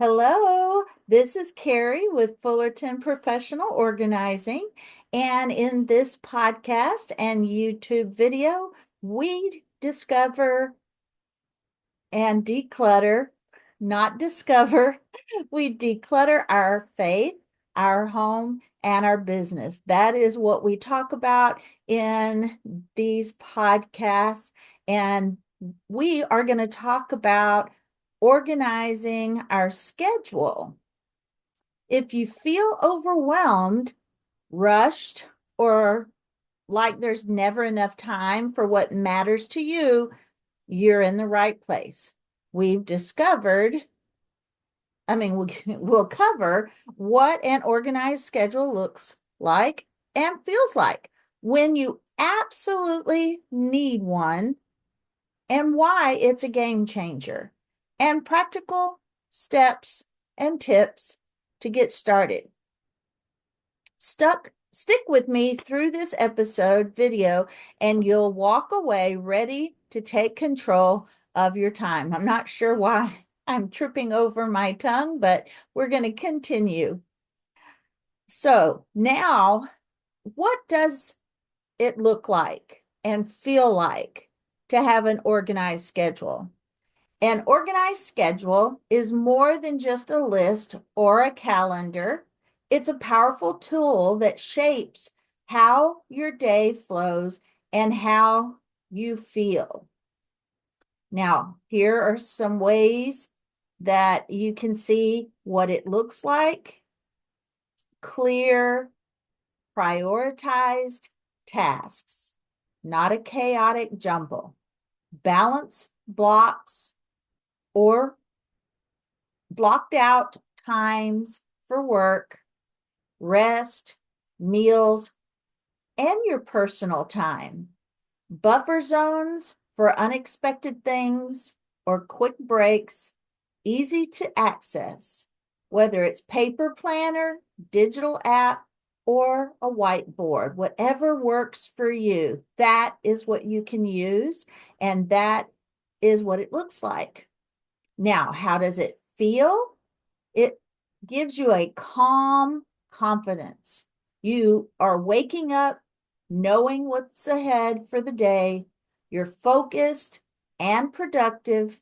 Hello, this is Carrie with Fullerton Professional Organizing. And in this podcast and YouTube video, we discover and declutter, not discover, we declutter our faith, our home, and our business. That is what we talk about in these podcasts. And we are going to talk about organizing our schedule. If you feel overwhelmed, rushed, or like there's never enough time for what matters to you, you're in the right place. We've discovered, we'll cover what an organized schedule looks like and feels like when you absolutely need one and why it's a game changer and practical steps and tips to get started. Stick with me through this episode video and you'll walk away ready to take control of your time. I'm not sure why I'm tripping over my tongue, but we're going to continue. So now, what does it look like and feel like to have an organized schedule? An organized schedule is more than just a list or a calendar. It's a powerful tool that shapes how your day flows and how you feel. Now, here are some ways that you can see what it looks like. Clear, prioritized tasks, not a chaotic jumble. Balance blocks or blocked out times for work, rest, meals, and your personal time. Buffer zones for unexpected things or quick breaks, easy to access, whether it's paper planner, digital app, or a whiteboard, whatever works for you. That is what you can use, and that is what it looks like. Now, how does it feel? It gives you a calm confidence. You are waking up knowing what's ahead for the day. You're focused and productive,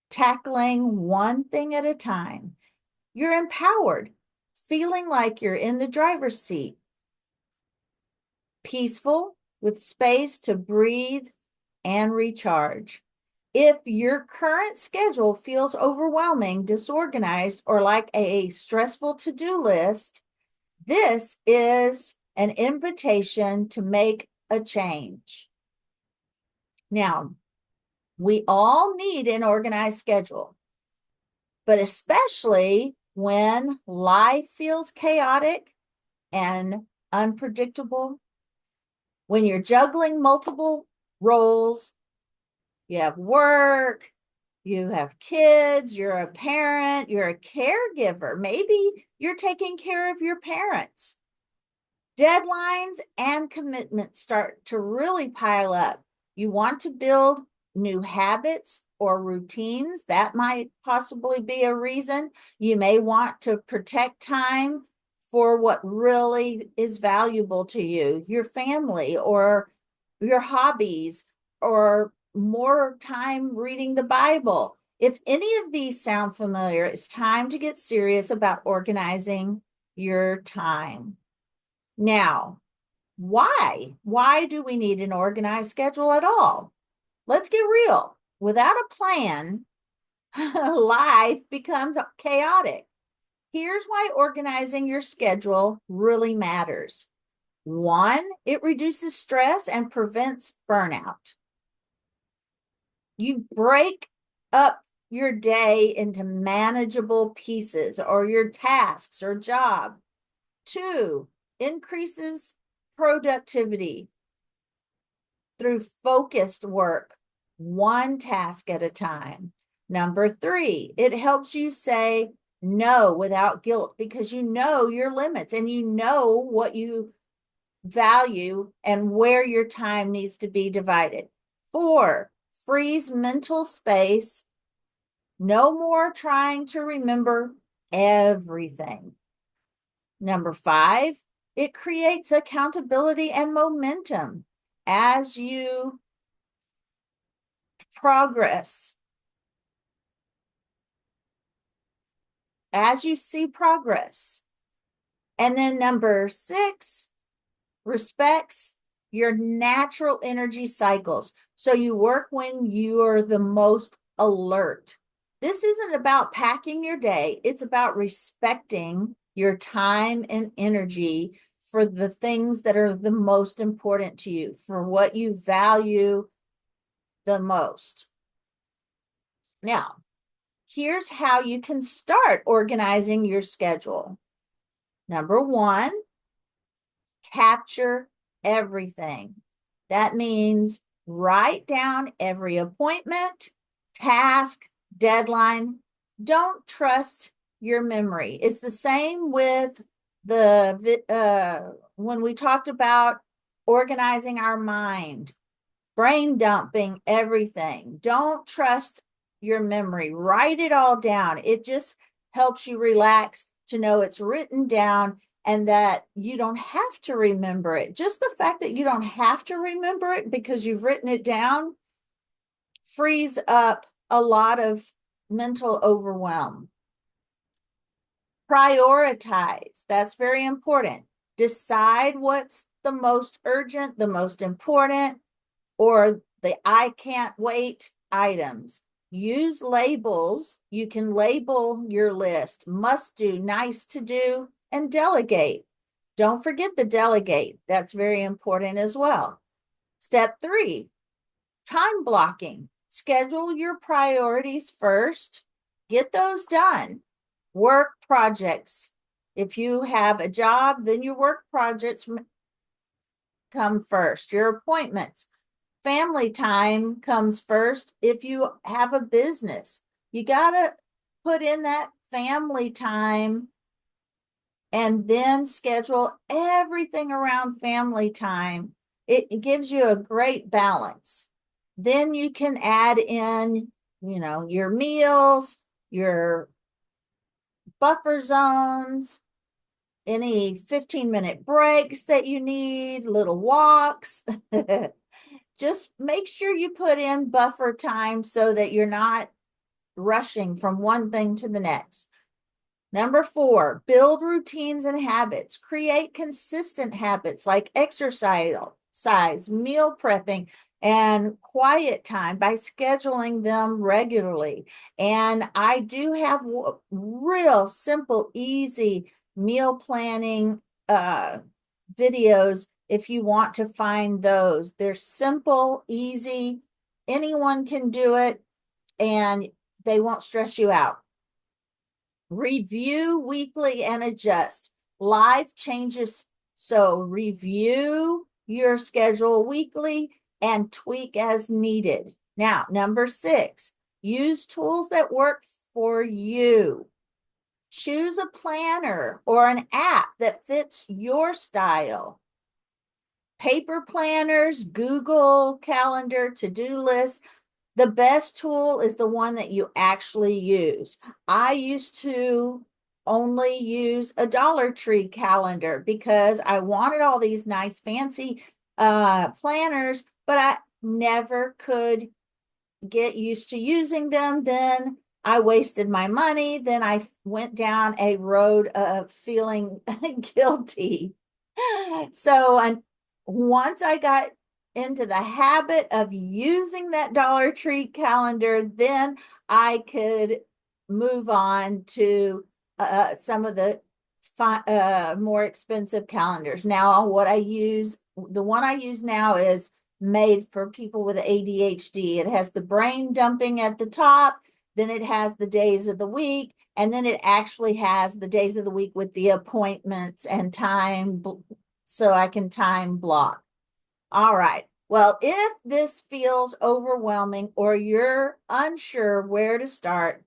tackling one thing at a time. You're empowered, feeling like you're in the driver's seat, peaceful with space to breathe and recharge. If your current schedule feels overwhelming, disorganized, or like a stressful to-do list, this is an invitation to make a change. Now, we all need an organized schedule, but especially when life feels chaotic and unpredictable, when you're juggling multiple roles. You have work, you have kids, you're a parent, you're a caregiver. Maybe you're taking care of your parents. Deadlines and commitments start to really pile up. You want to build new habits or routines. That might possibly be a reason. You may want to protect time for what really is valuable to you, your family or your hobbies, or more time reading the Bible. If any of these sound familiar, it's time to get serious about organizing your time. Now, why? Why do we need an organized schedule at all? Let's get real. Without a plan, life becomes chaotic. Here's why organizing your schedule really matters. One, it reduces stress and prevents burnout. You break up your day into manageable pieces or your tasks or job. Two, increases productivity through focused work, one task at a time. Number three, it helps you say no without guilt because you know your limits and you know what you value and where your time needs to be divided. Four, frees mental space. No more trying to remember everything. Number 5, it creates accountability and momentum as you progress. As you see progress. And then number 6, respects your natural energy cycles. So you work when you are the most alert. This isn't about packing your day. It's about respecting your time and energy for the things that are the most important to you, for what you value the most. Now, here's how you can start organizing your schedule. Number 1, capture everything. That means write down every appointment, task, deadline. Don't trust your memory. It's the same with when we talked about organizing our mind, brain dumping everything. Don't trust your memory. Write it all down. It just helps you relax to know it's written down and that you don't have to remember it. Just the fact that you don't have to remember it because you've written it down frees up a lot of mental overwhelm. Prioritize. That's very important. Decide what's the most urgent, the most important, or the I can't wait items. Use labels. You can label your list: must do, nice to do, and delegate. Don't forget the delegate. That's very important as well. Step 3, time blocking. Schedule your priorities first. Get those done. Work projects. If you have a job, then your work projects come first. Your appointments. Family time comes first. If you have a business, you got to put in that family time and then schedule everything around family time. It gives you a great balance. Then you can add in, your meals, your buffer zones, any 15-minute breaks that you need, little walks. Just make sure you put in buffer time so that you're not rushing from one thing to the next. Number 4, build routines and habits. Create consistent habits like exercise, meal prepping, and quiet time by scheduling them regularly. And I do have real simple, easy meal planning videos if you want to find those. They're simple, easy. Anyone can do it, and they won't stress you out. Review weekly and adjust. Life changes, so review your schedule weekly and tweak as needed. Now, number 6, use tools that work for you. Choose a planner or an app that fits your style. Paper planners, Google Calendar, to-do lists. The best tool is the one that you actually use. I used to only use a Dollar Tree calendar because I wanted all these nice fancy planners, but I never could get used to using them. Then I wasted my money. Then I went down a road of feeling guilty. So once I got into the habit of using that Dollar Tree calendar, then I could move on to some of the more expensive calendars. Now, the one I use now is made for people with ADHD. It has the brain dumping at the top, then it has the days of the week, and then it actually has the days of the week with the appointments and time, so I can time block. All right. Well, if this feels overwhelming or you're unsure where to start,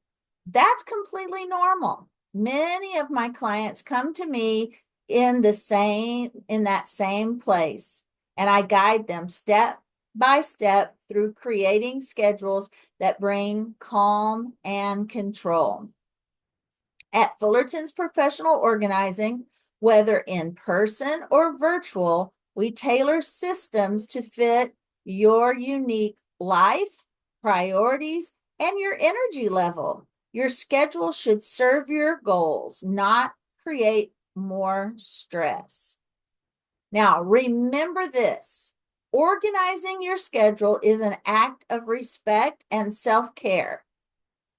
that's completely normal. Many of my clients come to me in that same place, and I guide them step by step through creating schedules that bring calm and control. At Fullerton's Professional Organizing, whether in person or virtual, we tailor systems to fit your unique life, priorities, and your energy level. Your schedule should serve your goals, not create more stress. Now, remember this. Organizing your schedule is an act of respect and self-care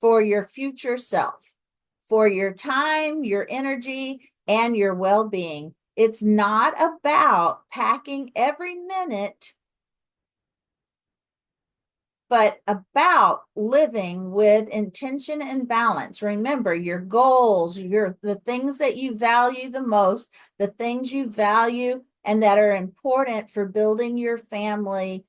for your future self, for your time, your energy, and your well-being. It's not about packing every minute, but about living with intention and balance. Remember your goals, the things that you value the most, the things you value and that are important for building your family.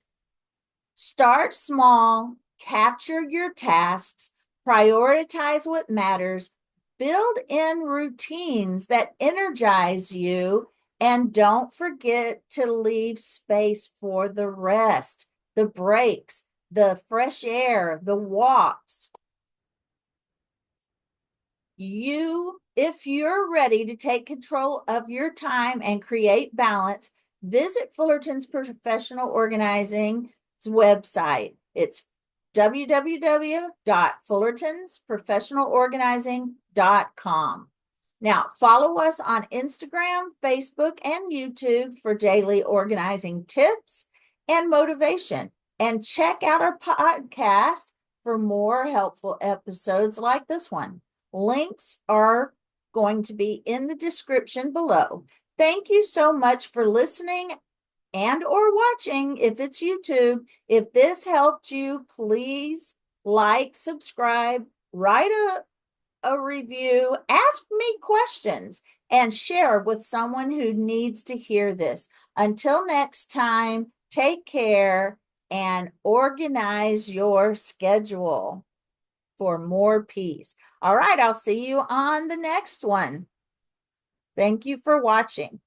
Start small, capture your tasks, prioritize what matters, build in routines that energize you, and don't forget to leave space for the rest, the breaks, the fresh air, the walks. If you're ready to take control of your time and create balance, visit Fullerton's Professional Organizing's website. It's www.fullertonsprofessionalorganizing.com. Now, follow us on Instagram, Facebook, and YouTube for daily organizing tips and motivation. And check out our podcast for more helpful episodes like this one. Links are going to be in the description below. Thank you so much for listening and or watching if it's YouTube. If this helped you, please like, subscribe, write a review, ask me questions, and share with someone who needs to hear this. Until next time, take care and organize your schedule for more peace. All right, I'll see you on the next one. Thank you for watching.